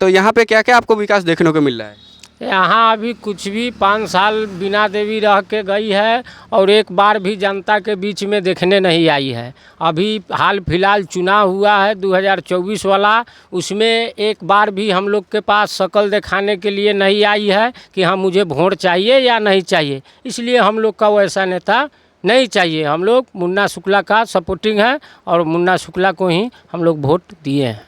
तो यहाँ पे क्या क्या आपको विकास देखने को मिल रहा है? यहाँ अभी कुछ भी 5 साल बीना देवी रह के गई है और एक बार भी जनता के बीच में देखने नहीं आई है। अभी हाल फिलहाल चुनाव हुआ है 2024 वाला, उसमें एक बार भी हम लोग के पास शक्ल दिखाने के लिए नहीं आई है कि हाँ मुझे वोट चाहिए या नहीं चाहिए। इसलिए हम लोग का वैसा नेता नहीं चाहिए। हम लोग मुन्ना शुक्ला का सपोर्टिंग है और मुन्ना शुक्ला को ही हम लोग वोट दिए हैं।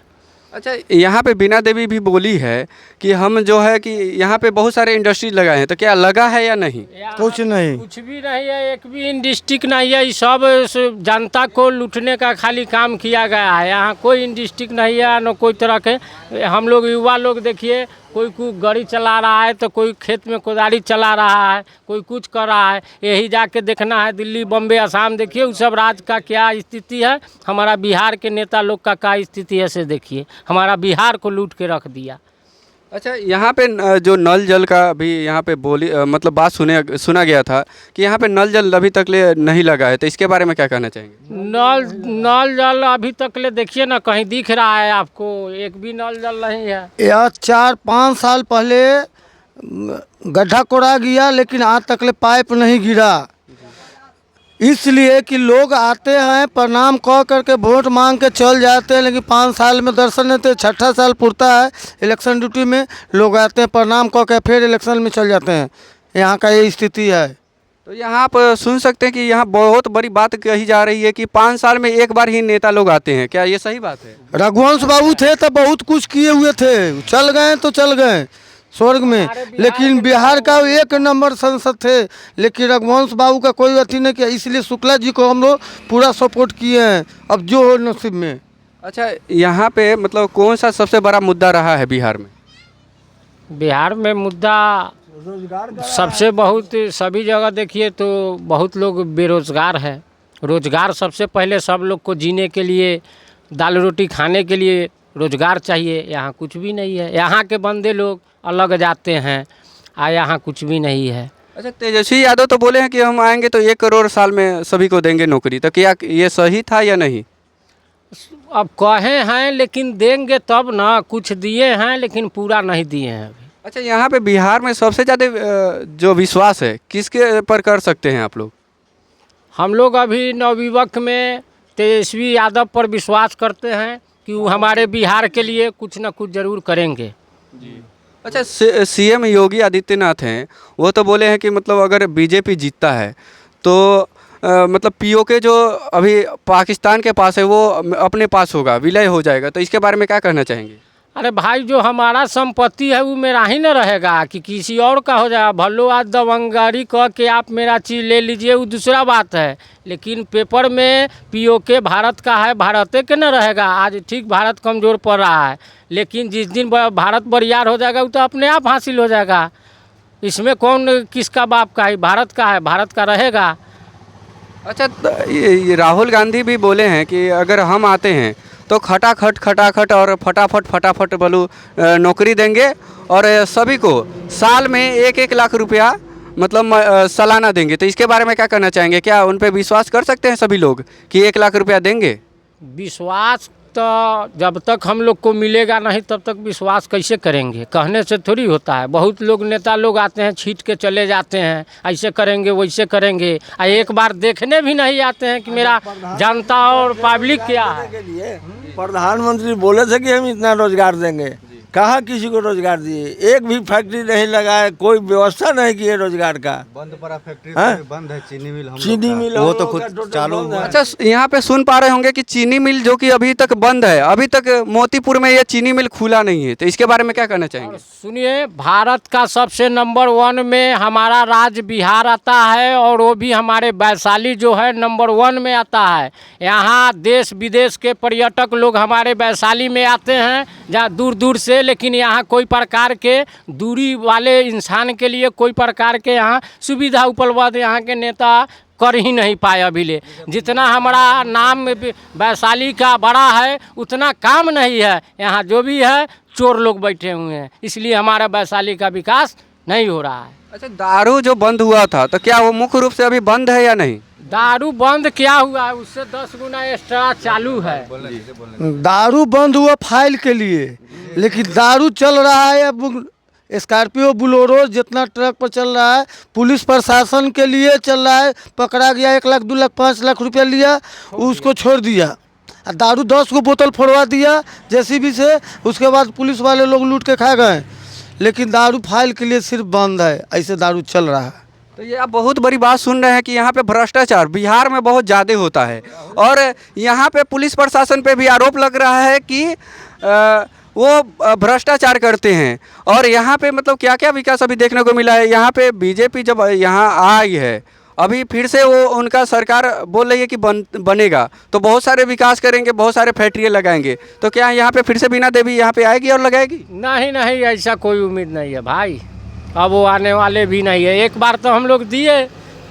अच्छा, यहाँ पे बीना देवी भी बोली है कि हम जो है कि यहाँ पे बहुत सारे इंडस्ट्री लगाए हैं, तो क्या लगा है या नहीं? कुछ नहीं, कुछ भी नहीं है, एक भी इंडस्ट्री नहीं है। ये सब जनता को लूटने का खाली काम किया गया है। यहाँ कोई इंडस्ट्री नहीं है, न कोई तरह के। हम लोग युवा लोग देखिए, कोई गाड़ी चला रहा है तो कोई खेत में कोदारी चला रहा है, कोई कुछ कर रहा है। यही जाके देखना है दिल्ली, बम्बे, असम देखिए उस सब राज्य का क्या स्थिति है। हमारा बिहार के नेता लोग का क्या स्थिति है से देखिए, हमारा बिहार को लूट के रख दिया। अच्छा, यहाँ पे जो नल जल का भी यहाँ पे बोली मतलब बात सुना गया था कि यहाँ पे नल जल अभी तक ले नहीं लगा है, तो इसके बारे में क्या कहना चाहेंगे? नल जल अभी तक ले देखिए ना, कहीं दिख रहा है आपको? एक भी नल जल नहीं है। यह 4-5 साल पहले गड्ढा कोड़ा गया, लेकिन आज तक ले पाइप नहीं गिरा। इसलिए कि लोग आते हैं, प्रणाम कह करके वोट मांग के चल जाते हैं, लेकिन 5 साल में दर्शन नहीं देते। 6ठा साल पुरता है इलेक्शन ड्यूटी में, लोग आते हैं प्रणाम कह के फिर इलेक्शन में चल जाते हैं। यहाँ का ये स्थिति है। तो यहाँ पर सुन सकते हैं कि यहाँ बहुत बड़ी बात कही जा रही है कि 5 साल में एक बार ही नेता लोग आते हैं, क्या ये सही बात है? रघुवंश बाबू थे तो बहुत कुछ किए हुए थे, चल गए तो चल गए स्वर्ग में, लेकिन बिहार का 1 नंबर सांसद थे, लेकिन रघुवंश बाबू का कोई अथी नहीं किया। इसलिए शुक्ला जी को हम लोग पूरा सपोर्ट किए हैं, अब जो हो नसीब में। अच्छा, यहाँ पे मतलब कौन सा सबसे बड़ा मुद्दा रहा है बिहार में? बिहार में मुद्दा सबसे बहुत, सभी जगह देखिए तो बहुत लोग बेरोजगार है। रोजगार सबसे पहले सब लोग को जीने के लिए, दाल रोटी खाने के लिए रोजगार चाहिए। यहाँ कुछ भी नहीं है। यहाँ के बंदे लोग अलग जाते हैं, यहाँ कुछ भी नहीं है। अच्छा, तेजस्वी यादव तो बोले हैं कि हम आएंगे तो 1 करोड़ साल में सभी को देंगे नौकरी, तो क्या ये सही था या नहीं? अब कहे हैं लेकिन देंगे तब ना, कुछ दिए हैं लेकिन पूरा नहीं दिए हैं अभी। अच्छा, यहाँ पे बिहार में सबसे ज़्यादा जो विश्वास है किसके पर कर सकते हैं आप लोग? हम लोग अभी नवयुवक में तेजस्वी यादव पर विश्वास करते हैं कि वो हमारे बिहार के लिए कुछ ना कुछ ज़रूर करेंगे। जी। अच्छा, सीएम योगी आदित्यनाथ हैं, वो तो बोले हैं कि मतलब अगर बीजेपी जीतता है तो मतलब पीओके जो अभी पाकिस्तान के पास है वो अपने पास होगा, विलय हो जाएगा, तो इसके बारे में क्या कहना चाहेंगे? अरे भाई, जो हमारा संपत्ति है वो मेरा ही न रहेगा कि किसी और का हो जाएगा। भलो आज दबंगारी कह के आप मेरा चीज़ ले लीजिए, वो दूसरा बात है, लेकिन पेपर में पीओके भारत का है, भारत के न रहेगा। आज ठीक भारत कमज़ोर पड़ रहा है, लेकिन जिस दिन भारत बरियार हो जाएगा वो तो अपने आप हासिल हो जाएगा। इसमें कौन किसका बाप का है? भारत का है, भारत का रहेगा। अच्छा, ये राहुल गांधी भी बोले हैं कि अगर हम आते हैं तो खटाखट और फटाफट बोलूँ नौकरी देंगे और सभी को साल में 1-1 लाख रुपया मतलब सालाना देंगे, तो इसके बारे में क्या कहना चाहेंगे? क्या उन पे विश्वास कर सकते हैं सभी लोग कि 1 लाख रुपया देंगे? विश्वास तो जब तक हम लोग को मिलेगा नहीं तब तक विश्वास कैसे करेंगे? कहने से थोड़ी होता है। बहुत लोग नेता लोग आते हैं, छीट के चले जाते हैं, ऐसे करेंगे वैसे करेंगे, एक बार देखने भी नहीं आते हैं कि मेरा जनता और पब्लिक क्या है। प्रधानमंत्री बोले थे कि हम इतना रोजगार देंगे, कहाँ किसी को रोजगार दिए? एक भी फैक्ट्री नहीं लगाए, कोई व्यवस्था नहीं की है रोजगार का। बंद पड़ा फैक्ट्री, बंद है चीनी मिल, चीनी मिल वो तो खुद चालू हुआ। अच्छा, यहाँ पे सुन पा रहे होंगे कि चीनी मिल जो कि अभी तक बंद है, अभी तक मोतीपुर में ये चीनी मिल खुला नहीं है, तो इसके बारे में क्या कहना चाहेंगे? सुनिए, भारत का सबसे नंबर 1 में हमारा राज्य बिहार आता है, और वो भी हमारे वैशाली जो है नंबर 1 में आता है। यहाँ देश विदेश के पर्यटक लोग हमारे वैशाली में आते हैं, जहाँ दूर दूर से, लेकिन यहाँ कोई प्रकार के दूरी वाले इंसान के लिए कोई प्रकार के यहाँ सुविधा उपलब्ध यहाँ के नेता कर ही नहीं पाए अभी ले। जितना हमारा नाम वैशाली का बड़ा है उतना काम नहीं है। यहाँ जो भी है चोर लोग बैठे हुए हैं, इसलिए हमारा वैशाली का विकास नहीं हो रहा है। अच्छा, दारू जो बंद हुआ था तो क्या वो मुख्य रूप से अभी बंद है या नहीं? दारू बंद क्या हुआ है, उससे 10 गुना एक्स्ट्रा चालू है। दारू बंद हुआ फाइल के लिए, लेकिन दारू चल रहा है। अब स्कॉर्पियो बोलेरो जितना ट्रक पर चल रहा है, पुलिस प्रशासन के लिए चल रहा है। पकड़ा गया 1 लाख 2 लाख 5 लाख रुपया लिया, उसको छोड़ दिया। दारू 10 को बोतल फोड़वा दिया जेसीबी से, उसके बाद पुलिस वाले लोग लूट के खा गए। लेकिन दारू फाइल के लिए सिर्फ बंद है, ऐसे दारू चल रहा है। तो ये आप बहुत बड़ी बात सुन रहे हैं कि यहाँ पे भ्रष्टाचार बिहार में बहुत ज़्यादा होता है, और यहाँ पे पुलिस प्रशासन पे भी आरोप लग रहा है कि वो भ्रष्टाचार करते हैं। और यहाँ पे मतलब क्या क्या विकास अभी देखने को मिला है। यहाँ पे बीजेपी जब यहाँ आई है, अभी फिर से वो उनका सरकार बोल रही है कि बनेगा तो बहुत सारे विकास करेंगे, बहुत सारे फैक्ट्रियाँ लगाएंगे। तो क्या यहाँ पे फिर से बीना देवी यहाँ पे आएगी और लगाएगी? नहीं नहीं, ऐसा कोई उम्मीद नहीं है भाई, अब वो आने वाले भी नहीं है। एक बार तो हम लोग दिए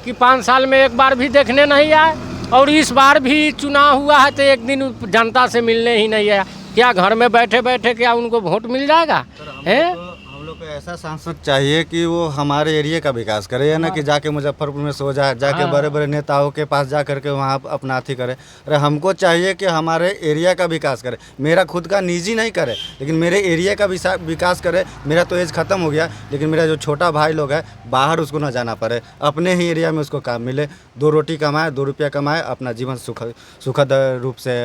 कि 5 साल में एक बार भी देखने नहीं आए, और इस बार भी चुनाव हुआ है तो एक दिन जनता से मिलने ही नहीं आया। क्या घर में बैठे बैठे क्या उनको वोट मिल जाएगा? हैं? हम लोग को ऐसा सांसद चाहिए कि वो हमारे एरिया का विकास करे, या ना कि जाके मुजफ्फरपुर में सो जाए, जाके बड़े बड़े नेताओं के पास जा करके वहाँ अपना अथी करे। अरे हमको चाहिए कि हमारे एरिया का विकास करे, मेरा खुद का निजी नहीं करे, लेकिन मेरे एरिया का विकास करे। मेरा तो एज ख़त्म हो गया, लेकिन मेरा जो छोटा भाई लोग है बाहर उसको ना जाना पड़े, अपने ही एरिया में उसको काम मिले, 2 रोटी कमाए, 2 रुपया कमाए, अपना जीवन सुखद रूप से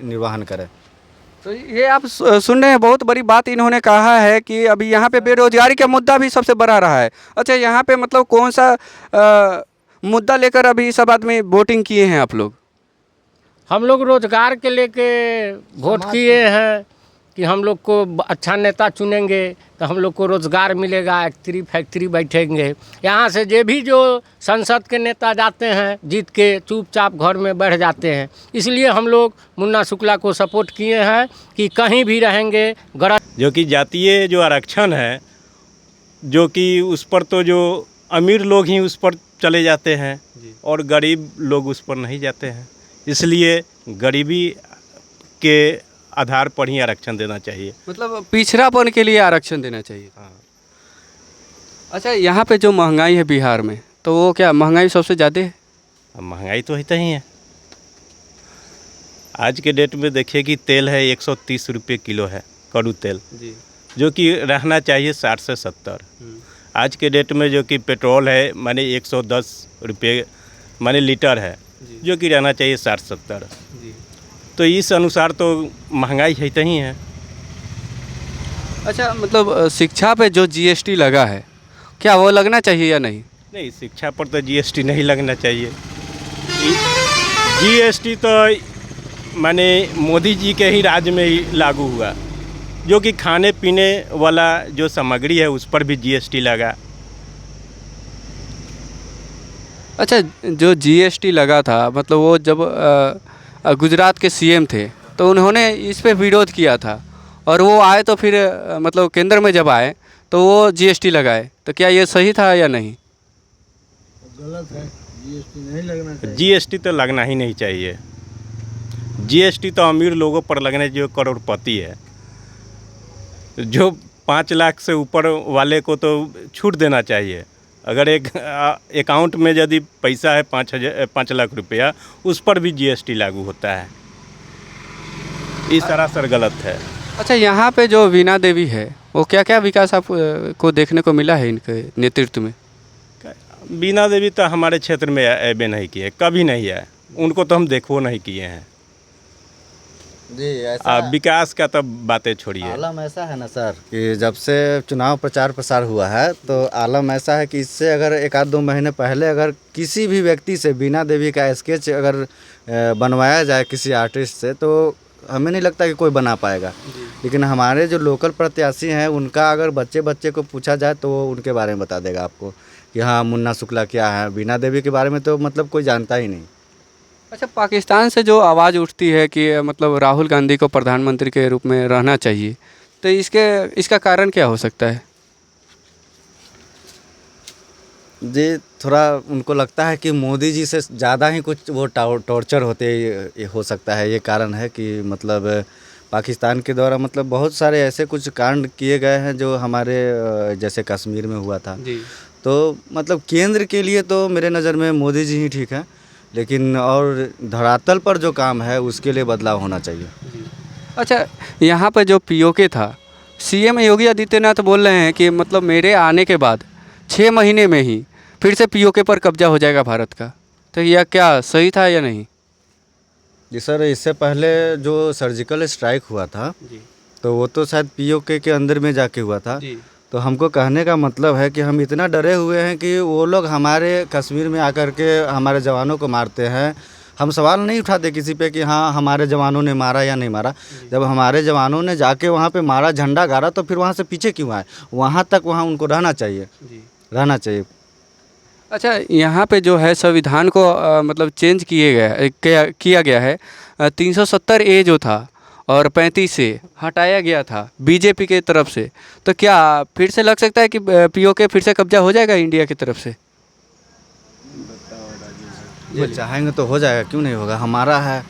निर्वहन करे। तो ये आप सुन रहे हैं, बहुत बड़ी बात इन्होंने कहा है कि अभी यहाँ पे बेरोजगारी का मुद्दा भी सबसे बड़ा रहा है। अच्छा, यहाँ पे मतलब कौन सा मुद्दा लेकर अभी सब आदमी वोटिंग किए हैं आप लोग? हम लोग रोजगार के लेके वोट किए हैं कि हम लोग को अच्छा नेता चुनेंगे तो हम लोग को रोज़गार मिलेगा, फैक्ट्री बैठेंगे। यहाँ से जो संसद के नेता जाते हैं जीत के चुपचाप घर में बैठ जाते हैं। इसलिए हम लोग मुन्ना शुक्ला को सपोर्ट किए हैं कि कहीं भी रहेंगे जो कि जातीय जो आरक्षण है, जो कि उस पर तो जो अमीर लोग ही उस पर चले जाते हैं और गरीब लोग उस पर नहीं जाते हैं। इसलिए गरीबी के आधार पर ही आरक्षण देना चाहिए, मतलब पिछड़ापन के लिए आरक्षण देना चाहिए। हाँ। अच्छा, यहाँ पे जो महंगाई है बिहार में, तो वो क्या महंगाई सबसे ज़्यादा है? महंगाई तो होता ही है। आज के डेट में देखिए कि तेल है 130 रुपये किलो है, कड़ू तेल जी, जो कि रहना चाहिए 60 से 70। आज के डेट में जो कि पेट्रोल है माने 110 रुपये माने लीटर है, जो कि रहना चाहिए 60-70। तो इस अनुसार तो महंगाई है ही है। अच्छा, मतलब शिक्षा पे जो जीएसटी लगा है, क्या वो लगना चाहिए या नहीं? नहीं, शिक्षा पर तो जीएसटी नहीं लगना चाहिए। जीएसटी तो माने मोदी जी के ही राज्य में ही लागू हुआ, जो कि खाने पीने वाला जो सामग्री है उस पर भी जीएसटी लगा। अच्छा, जो जीएसटी लगा था, मतलब वो जब गुजरात के सीएम थे तो उन्होंने इस पे विरोध किया था, और वो आए तो फिर मतलब केंद्र में जब आए तो वो जीएसटी लगाए। तो क्या ये सही था या नहीं? गलत है, जीएसटी नहीं लगना चाहिए। जीएसटी तो लगना ही नहीं चाहिए। जीएसटी तो अमीर लोगों पर लगने, जो करोड़पति है, जो 5 लाख से ऊपर वाले को तो छूट देना चाहिए। अगर एक अकाउंट में यदि पैसा है 5 लाख रुपया, उस पर भी जीएसटी लागू होता है। ये सरासर गलत है। अच्छा, यहाँ पे जो वीणा देवी है, वो क्या क्या विकास आप को देखने को मिला है इनके नेतृत्व में? वीणा देवी तो हमारे क्षेत्र में ऐबे नहीं किए, कभी नहीं आए, उनको तो हम देखो नहीं किए हैं जी। ऐसा विकास का तो बातें छोड़िए। आलम ऐसा है ना सर कि जब से चुनाव प्रचार प्रसार हुआ है, तो आलम ऐसा है कि इससे अगर 1-2 महीने पहले अगर किसी भी व्यक्ति से वीणा देवी का स्केच अगर बनवाया जाए किसी आर्टिस्ट से, तो हमें नहीं लगता कि कोई बना पाएगा। लेकिन हमारे जो लोकल प्रत्याशी हैं, उनका अगर बच्चे को पूछा जाए तो वो उनके बारे में बता देगा आपको कि हाँ मुन्ना शुक्ला क्या है। वीणा देवी के बारे में तो मतलब कोई जानता ही नहीं। अच्छा, पाकिस्तान से जो आवाज़ उठती है कि मतलब राहुल गांधी को प्रधानमंत्री के रूप में रहना चाहिए, तो इसका कारण क्या हो सकता है? जी, थोड़ा उनको लगता है कि मोदी जी से ज़्यादा ही कुछ वो टॉर्चर होते ये हो सकता है। ये कारण है कि मतलब पाकिस्तान के द्वारा मतलब बहुत सारे ऐसे कुछ कांड किए गए हैं जो हमारे जैसे कश्मीर में हुआ था। जी। तो मतलब केंद्र के लिए तो मेरे नज़र में मोदी जी ही ठीक है, लेकिन और धरातल पर जो काम है उसके लिए बदलाव होना चाहिए। अच्छा, यहाँ पर जो पीओके था, सीएम योगी आदित्यनाथ बोल रहे हैं कि मतलब मेरे आने के बाद 6 महीने में ही फिर से पीओके पर कब्जा हो जाएगा भारत का, तो यह क्या सही था या नहीं? जी सर, इससे पहले जो सर्जिकल स्ट्राइक हुआ था तो वो तो शायद पीओके के अंदर में जाके हुआ था। तो हमको कहने का मतलब है कि हम इतना डरे हुए हैं कि वो लोग हमारे कश्मीर में आकर के हमारे जवानों को मारते हैं। हम सवाल नहीं उठाते किसी पे कि हाँ हमारे जवानों ने मारा या नहीं मारा। जब हमारे जवानों ने जाके वहाँ पे मारा, झंडा गाड़ा, तो फिर वहाँ से पीछे क्यों आए? वहाँ तक वहाँ उनको रहना चाहिए, रहना चाहिए। अच्छा, यहाँ पे जो है संविधान को मतलब चेंज किया गया है। 370 ए जो था और 35 से हटाया गया था बीजेपी के तरफ से, तो क्या फिर से लग सकता है कि पीओके फिर से कब्जा हो जाएगा इंडिया की तरफ से? ये चाहेंगे तो हो जाएगा, क्यों नहीं होगा? हमारा है,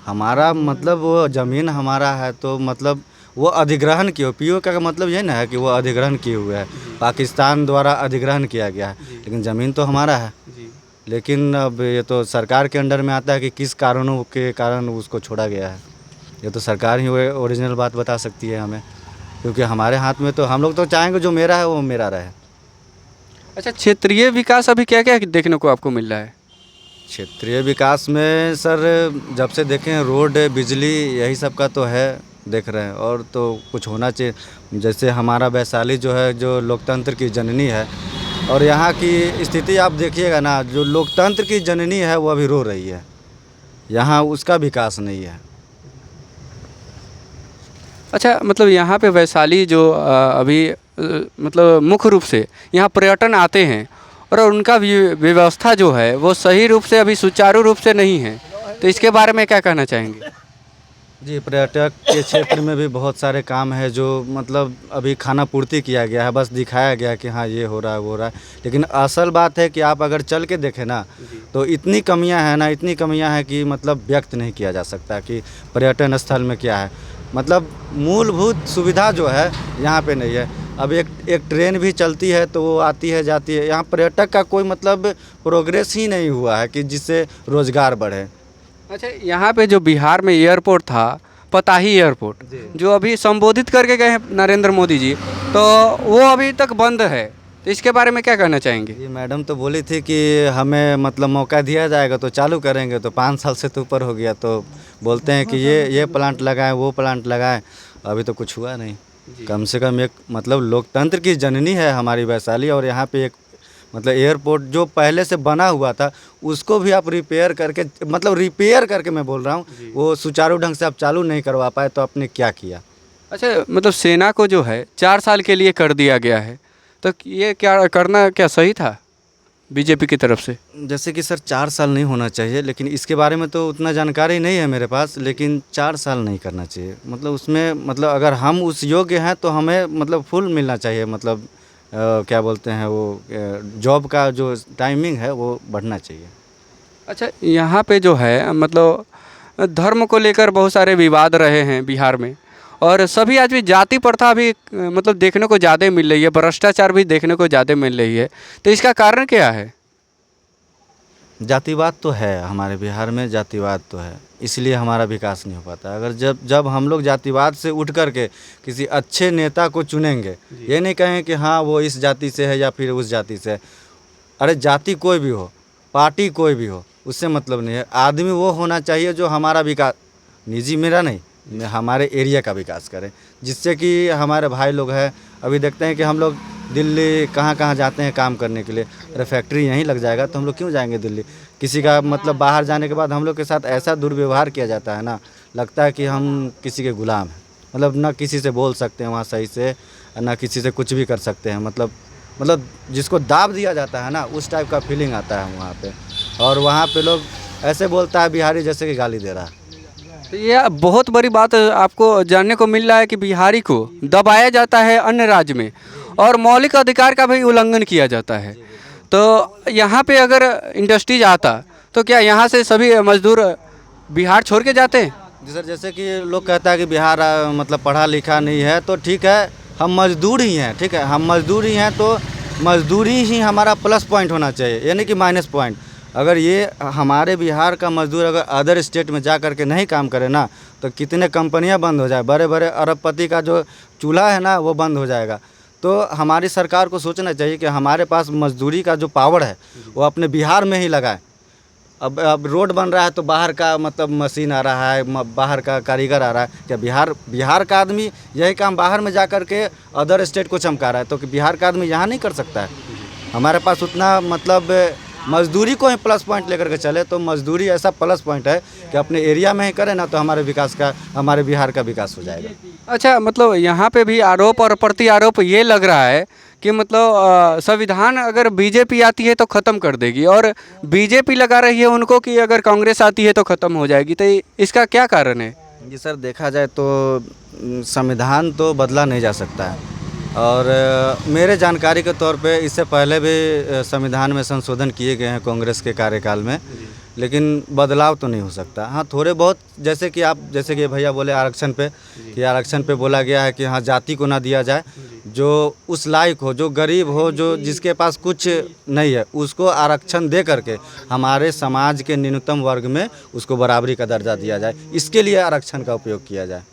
हमारा मतलब वो ज़मीन हमारा है, तो मतलब वो अधिग्रहण किए, पीओके का मतलब ये ना है कि वो अधिग्रहण किए हुए है, पाकिस्तान द्वारा अधिग्रहण किया गया है, लेकिन ज़मीन तो हमारा है। लेकिन अब ये तो सरकार के अंडर में आता है कि किस कारणों के कारण उसको छोड़ा गया है। ये तो सरकार ही ओरिजिनल बात बता सकती है हमें, क्योंकि हमारे हाथ में तो हम लोग तो चाहेंगे जो मेरा है वो मेरा रहे। अच्छा, क्षेत्रीय विकास अभी क्या क्या देखने को आपको मिल रहा है? क्षेत्रीय विकास में सर जब से देखें रोड, बिजली, यही सब का तो है, देख रहे हैं, और तो कुछ होना चाहिए। जैसे हमारा वैशाली जो है, जो लोकतंत्र की जननी है, और यहाँ की स्थिति आप देखिएगा ना, जो लोकतंत्र की जननी है वो अभी रो रही है, यहाँ उसका विकास नहीं है। अच्छा, मतलब यहाँ पे वैशाली जो अभी मतलब मुख्य रूप से यहाँ पर्यटन आते हैं और उनका व्यवस्था जो है वो सही रूप से अभी सुचारू रूप से नहीं है, तो इसके बारे में क्या कहना चाहेंगे? जी, पर्यटक के क्षेत्र में भी बहुत सारे काम है जो मतलब अभी खाना पूर्ति किया गया है, बस दिखाया गया कि हाँ ये हो रहा है वो हो रहा है, लेकिन असल बात है कि आप अगर चल के देखें ना तो इतनी कमियां हैं ना, इतनी कमियां हैं कि मतलब व्यक्त नहीं किया जा सकता कि पर्यटन स्थल में क्या है। मतलब मूलभूत सुविधा जो है यहाँ पे नहीं है। अब एक ट्रेन भी चलती है तो वो आती है जाती है, यहाँ पर्यटक का कोई मतलब प्रोग्रेस ही नहीं हुआ है कि जिससे रोज़गार बढ़े। अच्छा, यहाँ पे जो बिहार में एयरपोर्ट था, पताही एयरपोर्ट, जो अभी संबोधित करके गए हैं नरेंद्र मोदी जी, तो वो अभी तक बंद है, तो इसके बारे में क्या कहना चाहेंगे? ये मैडम तो बोली थी कि हमें मतलब मौका दिया जाएगा तो चालू करेंगे, तो 5 साल से तो ऊपर हो गया, तो बोलते हैं कि ये प्लांट लगाएं, वो प्लांट लगाएं, अभी तो कुछ हुआ नहीं। कम से कम एक मतलब लोकतंत्र की जननी है हमारी वैशाली, और यहाँ पे एक मतलब एयरपोर्ट जो पहले से बना हुआ था उसको भी आप रिपेयर करके, मतलब रिपेयर करके मैं बोल रहा हूँ, वो सुचारू ढंग से आप चालू नहीं करवा पाए, तो आपने क्या किया? अच्छा, मतलब सेना को जो है 4 साल के लिए कर दिया गया है, तो ये क्या करना क्या सही था बीजेपी की तरफ से? जैसे कि सर 4 साल नहीं होना चाहिए, लेकिन इसके बारे में तो उतना जानकारी नहीं है मेरे पास, लेकिन 4 साल नहीं करना चाहिए। मतलब उसमें मतलब अगर हम उस योग्य हैं तो हमें मतलब फुल मिलना चाहिए, मतलब क्या बोलते हैं वो जॉब का जो टाइमिंग है वो बढ़ना चाहिए। अच्छा, यहाँ पे जो है मतलब धर्म को लेकर बहुत सारे विवाद रहे हैं बिहार में, और सभी आज भी जाति प्रथा भी मतलब देखने को ज़्यादा मिल रही है, भ्रष्टाचार भी देखने को ज़्यादा मिल रही है, तो इसका कारण क्या है? जातिवाद तो है हमारे बिहार में, जातिवाद तो है, इसलिए हमारा विकास नहीं हो पाता। अगर जब हम लोग जातिवाद से उठ कर के किसी अच्छे नेता को चुनेंगे, ये नहीं कहें कि हाँ वो इस जाति से है या फिर उस जाति से है। अरे जाति कोई भी हो, पार्टी कोई भी हो, उससे मतलब नहीं है। आदमी वो होना चाहिए जो हमारा विकास, निजी मेरा नहीं, हमारे एरिया का विकास करें, जिससे कि हमारे भाई लोग हैं। अभी देखते हैं कि हम लोग दिल्ली कहाँ कहाँ जाते हैं काम करने के लिए, अरे फैक्ट्री यहीं लग जाएगा तो हम लोग क्यों जाएंगे दिल्ली? किसी का मतलब बाहर जाने के बाद हम लोग के साथ ऐसा दुर्व्यवहार किया जाता है ना, लगता है कि हम किसी के गुलाम हैं। मतलब ना किसी से बोल सकते हैं वहाँ सही से, ना किसी से कुछ भी कर सकते हैं। मतलब जिसको दाब दिया जाता है ना, उस टाइप का फीलिंग आता है वहाँ पे। और वहाँ पे लोग ऐसे बोलता है बिहारी जैसे कि गाली दे रहा है। तो ये बहुत बड़ी बात आपको जानने को मिल रहा है कि बिहारी को दबाया जाता है अन्य राज्य में, और मौलिक अधिकार का भी उल्लंघन किया जाता है। तो यहाँ पे अगर इंडस्ट्रीज आता तो क्या यहाँ से सभी मजदूर बिहार छोड़ के जाते हैं? जी सर, जैसे कि लोग कहता है कि बिहार मतलब पढ़ा लिखा नहीं है, तो ठीक है, हम मजदूर ही हैं, ठीक है, हम मजदूर ही हैं, तो मजदूरी ही हमारा प्लस पॉइंट होना चाहिए, यानी कि माइनस पॉइंट। अगर ये हमारे बिहार का मजदूर अगर अदर स्टेट में जा करके नहीं काम करे ना, तो कितने कंपनियां बंद हो जाए, बड़े बड़े अरबपति का जो चूल्हा है ना वो बंद हो जाएगा। तो हमारी सरकार को सोचना चाहिए कि हमारे पास मजदूरी का जो पावर है वो अपने बिहार में ही लगाए। अब रोड बन रहा है तो बाहर का मतलब मशीन आ रहा है, बाहर का कारीगर आ रहा है। क्या बिहार का आदमी यही काम बाहर में जा कर के अदर स्टेट को चमका रहा है, तो कि बिहार का आदमी यहाँ नहीं कर सकता है? हमारे पास उतना मतलब मजदूरी को ही प्लस पॉइंट लेकर के चले, तो मजदूरी ऐसा प्लस पॉइंट है कि अपने एरिया में ही करें ना, तो हमारे बिहार का विकास हो जाएगा। अच्छा, मतलब यहाँ पे भी आरोप और प्रति आरोप ये लग रहा है कि मतलब संविधान अगर बीजेपी आती है तो ख़त्म कर देगी, और बीजेपी लगा रही है उनको कि अगर कांग्रेस आती है तो ख़त्म हो जाएगी। तो इसका क्या कारण है? जी सर, देखा जाए तो संविधान तो बदला नहीं जा सकता है, और मेरे जानकारी के तौर पे इससे पहले भी संविधान में संशोधन किए गए हैं कांग्रेस के कार्यकाल में, लेकिन बदलाव तो नहीं हो सकता। हाँ, थोड़े बहुत जैसे कि भैया बोले आरक्षण पे, कि आरक्षण पे बोला गया है कि हाँ जाति को ना दिया जाए, जो उस लायक हो, जो गरीब हो, जो जिसके पास कुछ नहीं है, उसको आरक्षण दे करके हमारे समाज के न्यूनतम वर्ग में उसको बराबरी का दर्जा दिया जाए, इसके लिए आरक्षण का उपयोग किया जाए।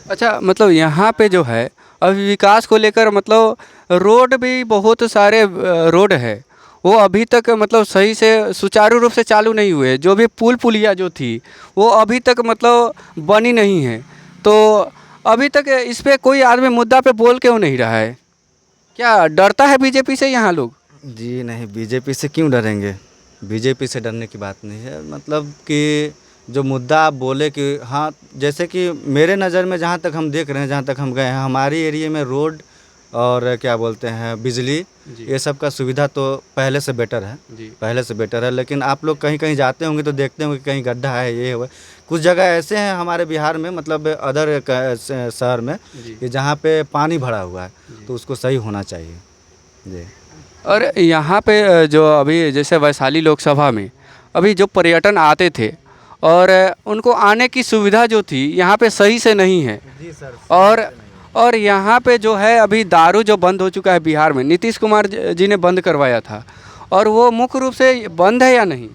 अच्छा, मतलब यहाँ पे जो है अभी विकास को लेकर मतलब रोड भी बहुत सारे रोड है, वो अभी तक मतलब सही से सुचारू रूप से चालू नहीं हुए। जो भी पुलिया जो थी वो अभी तक मतलब बनी नहीं है। तो अभी तक इस पे कोई आदमी मुद्दा पे बोल क्यों नहीं रहा है? क्या डरता है बीजेपी से यहाँ लोग? जी नहीं, बीजेपी से क्यों डरेंगे? बीजेपी से डरने की बात नहीं है। मतलब कि जो मुद्दा आप बोले कि हाँ, जैसे कि मेरे नज़र में जहाँ तक हम देख रहे हैं, जहाँ तक हम गए हैं, हमारी एरिया में रोड और क्या बोलते हैं बिजली, ये सब का सुविधा तो पहले से बेटर है, पहले से बेटर है। लेकिन आप लोग कहीं कहीं जाते होंगे तो देखते होंगे कि कहीं गड्ढा है, ये है। कुछ जगह ऐसे हैं हमारे बिहार में, मतलब अदर शहर में, कि जहाँ पे पानी भरा हुआ है, तो उसको सही होना चाहिए जी। और यहाँ पे जो अभी जैसे वैशाली लोकसभा में अभी जो पर्यटन आते थे और उनको आने की सुविधा जो थी यहाँ पे सही से नहीं है। जी सर। और यहाँ पे जो है अभी दारू जो बंद हो चुका है बिहार में, नीतीश कुमार जी ने बंद करवाया था, और वो मुख्य रूप से बंद है या नहीं?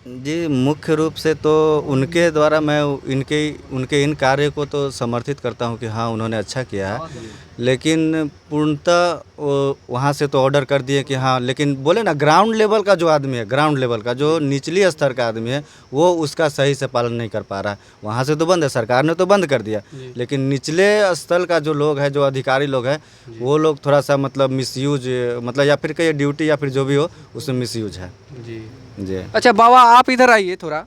जी, मुख्य रूप से तो उनके द्वारा मैं उनके इन कार्य को तो समर्थित करता हूं कि हाँ उन्होंने अच्छा किया है, लेकिन पूर्णतः वहाँ से तो ऑर्डर कर दिए कि हाँ, लेकिन बोले ना ग्राउंड लेवल का जो आदमी है, ग्राउंड लेवल का जो निचली स्तर का आदमी है, वो उसका सही से पालन नहीं कर पा रहा है। वहाँ से तो बंद है, सरकार ने तो बंद कर दिया, लेकिन निचले स्तर का जो लोग है, जो अधिकारी लोग हैं, वो लोग थोड़ा सा मतलब मिसयूज, मतलब या फिर कहीं ड्यूटी या फिर जो भी हो उसमें मिसयूज है जी। जी। अच्छा बाबा, आप इधर आइए थोड़ा।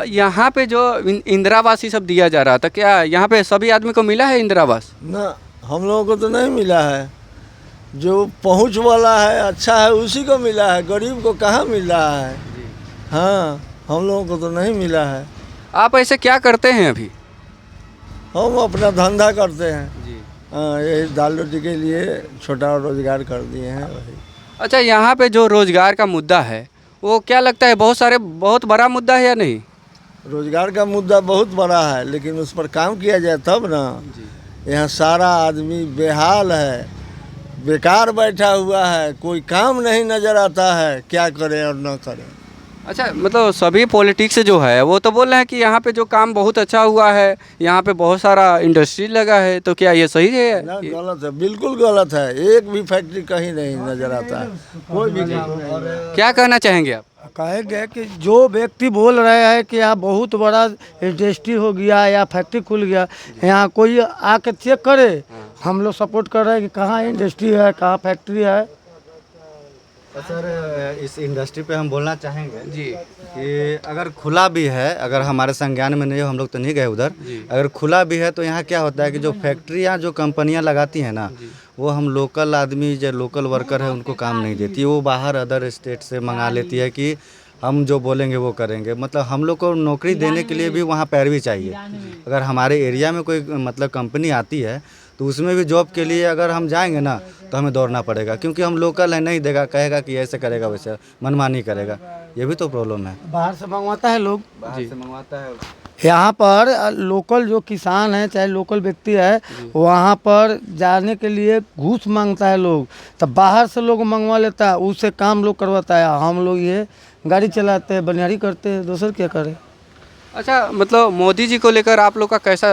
यहाँ पे जो इंदिरावास सब दिया जा रहा था, क्या यहाँ पे सभी आदमी को मिला है इंदिरावास? ना, हम लोगों को तो नहीं मिला है। जो पहुंच वाला है, अच्छा है, उसी को मिला है, गरीब को कहाँ मिल रहा है। हाँ, हम लोगों को तो नहीं मिला है। आप ऐसे क्या करते हैं अभी? हम अपना धंधा करते हैं जी। हाँ, यही दाल रोटी के लिए छोटा रोजगार कर दिए हैं वही। अच्छा, यहाँ पे जो रोजगार का मुद्दा है वो क्या लगता है बहुत बड़ा मुद्दा है या नहीं? रोजगार का मुद्दा बहुत बड़ा है, लेकिन उस पर काम किया जाए तब ना। यहाँ सारा आदमी बेहाल है, बेकार बैठा हुआ है, कोई काम नहीं नज़र आता है, क्या करें और न करें। अच्छा, मतलब सभी पॉलिटिक्स जो है वो तो बोल रहे हैं कि यहाँ पे जो काम बहुत अच्छा हुआ है, यहाँ पे बहुत सारा इंडस्ट्री लगा है, तो क्या ये सही है? ना, गलत है, बिल्कुल गलत है। एक भी फैक्ट्री कहीं नहीं नज़र आता है, कोई भी काम नहीं। क्या कहना चाहेंगे आप? कहेंगे कि जो व्यक्ति बोल रहे हैं कि यहाँ बहुत बड़ा इंडस्ट्री हो गया या फैक्ट्री खुल गया, यहाँ कोई आके चेक करे। हम लोग सपोर्ट कर रहे हैं कि कहाँ इंडस्ट्री है, कहाँ फैक्ट्री है। सर, इस इंडस्ट्री पे हम बोलना चाहेंगे जी कि अगर खुला भी है, अगर हमारे संज्ञान में नहीं हो, हम लोग तो नहीं गए उधर, अगर खुला भी है तो यहाँ क्या होता है कि जो फैक्ट्रियाँ जो कंपनियाँ लगाती हैं ना, वो हम लोकल आदमी जो लोकल वर्कर है उनको काम नहीं देती, वो बाहर अदर स्टेट से मंगा लेती है कि हम जो बोलेंगे वो करेंगे। मतलब हम लोग को नौकरी देने के लिए भी वहाँ पैरवी चाहिए। अगर हमारे एरिया में कोई मतलब कंपनी आती है तो उसमें भी जॉब के लिए अगर हम जाएंगे ना तो हमें दौड़ना पड़ेगा, क्योंकि हम लोकल है, नहीं देगा, कहेगा कि ऐसे करेगा वैसे मनमानी करेगा। ये भी तो प्रॉब्लम है। बाहर से मंगवाता है लोग। बाहर से मंगवाता है। यहाँ पर लोकल जो किसान है चाहे लोकल व्यक्ति है वहाँ पर जाने के लिए घूस मांगता है लोग, तब बाहर से लोग मंगवा लेता है, उससे काम लोग करवाता है। हम लोग ये गाड़ी चलाते हैं, बनियारी करते हैं, दूसर क्या करें। अच्छा, मतलब मोदी जी को लेकर आप लोग का कैसा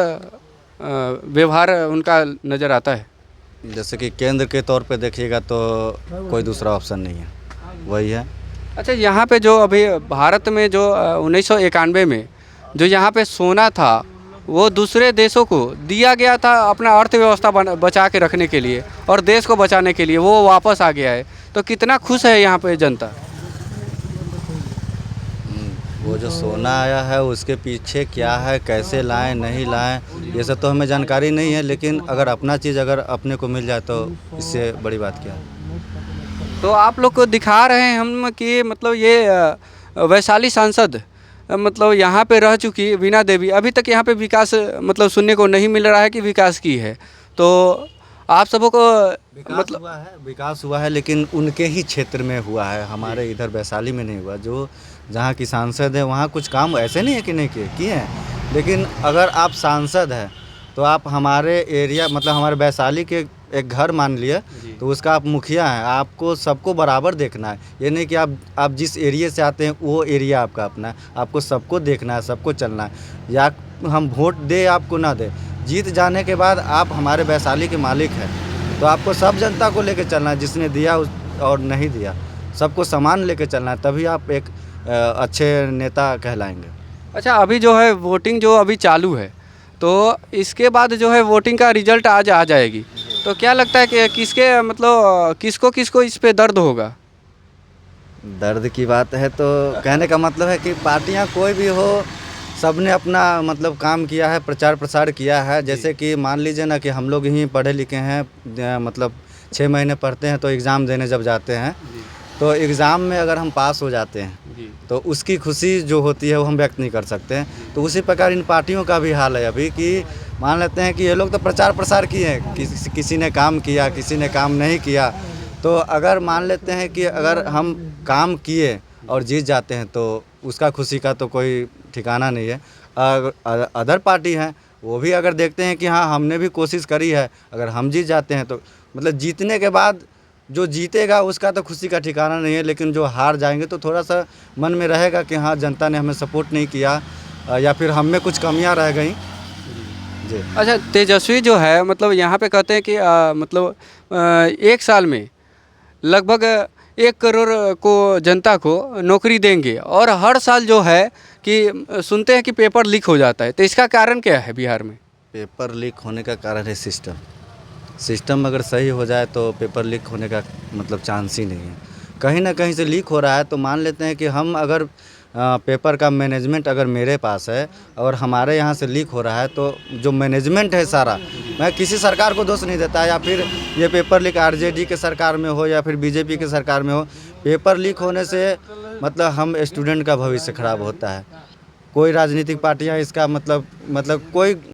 व्यवहार उनका नज़र आता है? जैसे कि केंद्र के तौर पे देखिएगा तो कोई दूसरा ऑप्शन नहीं है, वही है। अच्छा, यहाँ पे जो अभी भारत में जो 1991 में जो यहाँ पे सोना था वो दूसरे देशों को दिया गया था अपना अर्थव्यवस्था बचा के रखने के लिए और देश को बचाने के लिए, वो वापस आ गया है, तो कितना खुश है यहाँ पे जनता? वो जो सोना आया है उसके पीछे क्या है, कैसे लाएं नहीं लाएं, ये सब तो हमें जानकारी नहीं है, लेकिन अगर अपना चीज़ अगर अपने को मिल जाए तो इससे बड़ी बात क्या है। तो आप लोग को दिखा रहे हैं हम कि मतलब ये वैशाली सांसद मतलब यहाँ पे रह चुकी वीणा देवी अभी तक यहाँ पे विकास मतलब सुनने को नहीं मिल रहा है कि विकास की है, तो आप सबों को मतलब विकास हुआ है लेकिन उनके ही क्षेत्र में हुआ है, हमारे इधर वैशाली में नहीं हुआ। जो जहाँ की सांसद है वहाँ कुछ काम ऐसे नहीं है कि नहीं किए हैं, लेकिन अगर आप सांसद हैं तो आप हमारे एरिया मतलब हमारे वैशाली के एक घर मान लिए तो उसका आप मुखिया हैं, आपको सबको बराबर देखना है। ये नहीं कि आप जिस एरिया से आते हैं वो एरिया आपका अपना है, आपको सबको देखना है, सबको चलना है। या हम वोट दे आपको ना दे, जीत जाने के बाद आप हमारे वैशाली के मालिक हैं, तो आपको सब जनता को लेकर चलना है, जिसने दिया और नहीं दिया सबको समान लेकर चलना है, तभी आप एक अच्छे नेता कहलाएंगे। अच्छा, अभी जो है वोटिंग जो अभी चालू है तो इसके बाद जो है वोटिंग का रिजल्ट आज आ जाएगी, तो क्या लगता है कि किसके मतलब किसको इस पे दर्द होगा? दर्द की बात है तो कहने का मतलब है कि पार्टियां कोई भी हो, सबने अपना मतलब काम किया है, प्रचार प्रसार किया है। जैसे कि मान लीजिए ना कि हम लोग ही पढ़े लिखे हैं, मतलब 6 महीने पढ़ते हैं तो एग्ज़ाम देने जब जाते हैं तो एग्ज़ाम में अगर हम पास हो जाते हैं तो उसकी खुशी जो होती है वो हम व्यक्त नहीं कर सकते हैं। तो उसी प्रकार इन पार्टियों का भी हाल है अभी कि मान लेते हैं कि ये लोग तो प्रचार प्रसार किए हैं, किसी ने काम किया, किसी ने काम नहीं किया। तो अगर मान लेते हैं कि अगर हम काम किए और जीत जाते हैं तो उसका खुशी का तो कोई ठिकाना नहीं है। अदर पार्टी हैं वो भी अगर देखते हैं कि हाँ हमने भी कोशिश करी है, अगर हम जीत जाते हैं तो मतलब जीतने के बाद जो जीतेगा उसका तो खुशी का ठिकाना नहीं है, लेकिन जो हार जाएंगे तो थोड़ा सा मन में रहेगा कि हाँ जनता ने हमें सपोर्ट नहीं किया या फिर हम में कुछ कमियां रह गई जी। अच्छा, तेजस्वी जो है मतलब यहाँ पे कहते हैं कि मतलब 1 साल में लगभग 1 करोड़ को जनता को नौकरी देंगे और हर साल जो है कि सुनते हैं कि पेपर लीक हो जाता है, तो इसका कारण क्या है बिहार में? पेपर लीक होने का कारण है सिस्टम अगर सही हो जाए तो पेपर लीक होने का मतलब चांस ही नहीं है। कहीं ना कहीं से लीक हो रहा है तो मान लेते हैं कि हम अगर पेपर का मैनेजमेंट अगर मेरे पास है और हमारे यहाँ से लीक हो रहा है तो जो मैनेजमेंट है सारा, मैं किसी सरकार को दोष नहीं देता, या फिर ये पेपर लीक आरजेडी के सरकार में हो या फिर बीजेपी के सरकार में हो, पेपर लीक होने से मतलब हम स्टूडेंट का भविष्य खराब होता है। कोई राजनीतिक पार्टियाँ इसका मतलब कोई